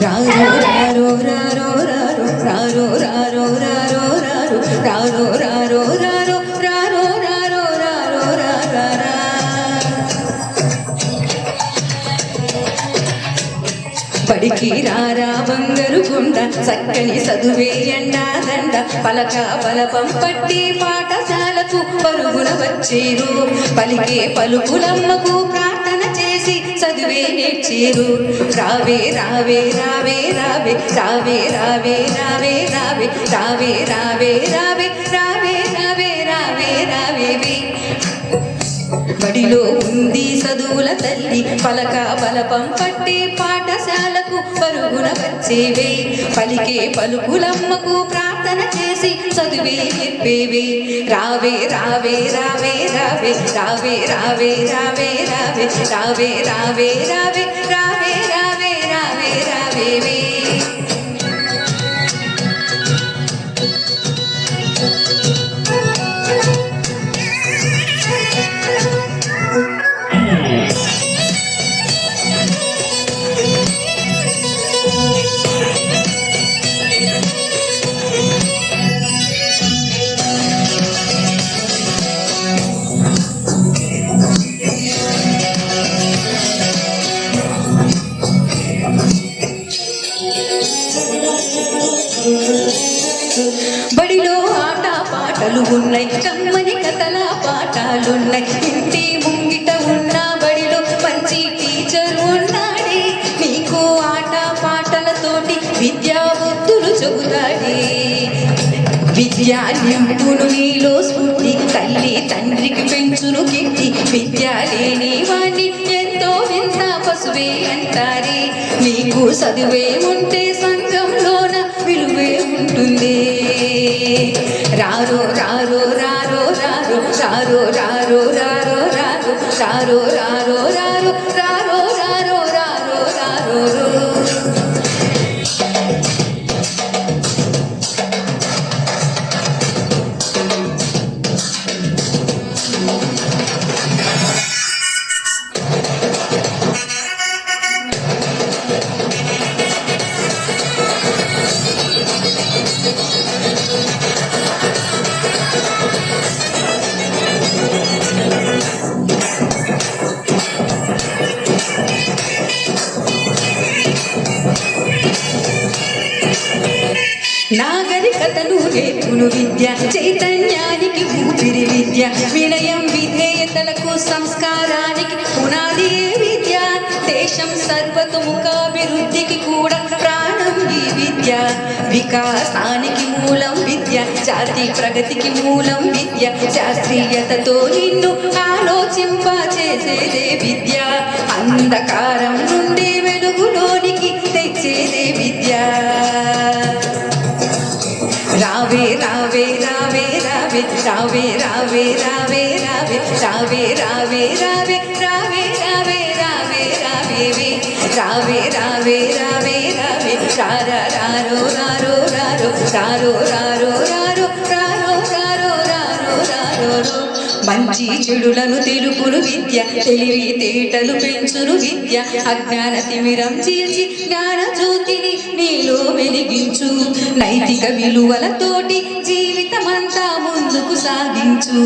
రారో రారో రారో రారో రారో రారో రారో రారో రారో రారో రారో రారో రారో రారా బడికి రారా బంగారు కొండ చక్కని చదువే ఎండాదండ పలక బలపం పట్టి పాఠశాలకు పరుగున వచ్చేరు పలికే పలుకులమ్మకు ప్రార్థన చేసి చదువే నేర్చేరు రావే రావే రావే రావే రావే రావే రావే రావే రావే రావే రావే రావే రావే రావే రావే బడిలో ఉంది చదువుల తల్లి పలక బలపం పట్టి పాఠశాలకు పరుగున వచ్చేవే పలికే పలుకులమ్మకు ప్రార్థన చేసి చదువే చెప్పేవే రావే రావే రావే రావే రావే రావే రావే రావే రావే రావే రావే రావే రావే రావే రావే బడిలో ఆట పాటలు ఉన్నాయి కమ్మని కథల పాఠాలున్నాయి ఇంటి ముంగిట ఉన్న బడిలో మంచి టీచర్ ఉన్నాడే నీకు ఆట పాటలతోటి విద్యా బుద్ధులు చెబుతాడే విద్యా నింపును నీలో స్ఫూర్తి తల్లి తండ్రికి పెంచును కీర్తి విద్య లేని వాణ్ణి ఎంతో వింత పశువే అంటారే నీకు చదువే ఉంటే సంఘంలోన విలువే ఉంటుంది రారో రారో రారో రారో రారో రారో రారో రారో రారో రారో రారో రారో రారో రారో రారో నాగరికతను నేర్పును విద్య చైతన్యానికి ఊపిరి విద్య వినయం విధేయతలకు సంస్కారానికి పునాది విద్య దేశం సర్వతోముఖాభివృద్ధికి కూడా ప్రాణం ఈ విద్య వికాసానికి మూలం విద్య జాతి ప్రగతికి మూలం విద్య శాస్త్రీయతతో నిన్ను ఆలోచింపచేసేదే విద్య అంధకారం నుండి వెలుగులోనికి తెచ్చేదే విద్య రావే రావే రావే రావే రావే రావే రావే రావే రావే రావే రావే రావే రావే రావే రావే రావే రావే రావే రావే రారా రారో రారో రారో రారో రారో రారో రారో రారో రారో రారో మంచి చెడులను తెలుపును విద్య తెలివి తేటలు పెంచును విద్య అజ్ఞాన తిమిరం చీల్చి జ్ఞాన జ్యోతిని నీలో వెలిగించు నైతిక విలువలతోటి జీవితమంతా ముందుకు సాగించు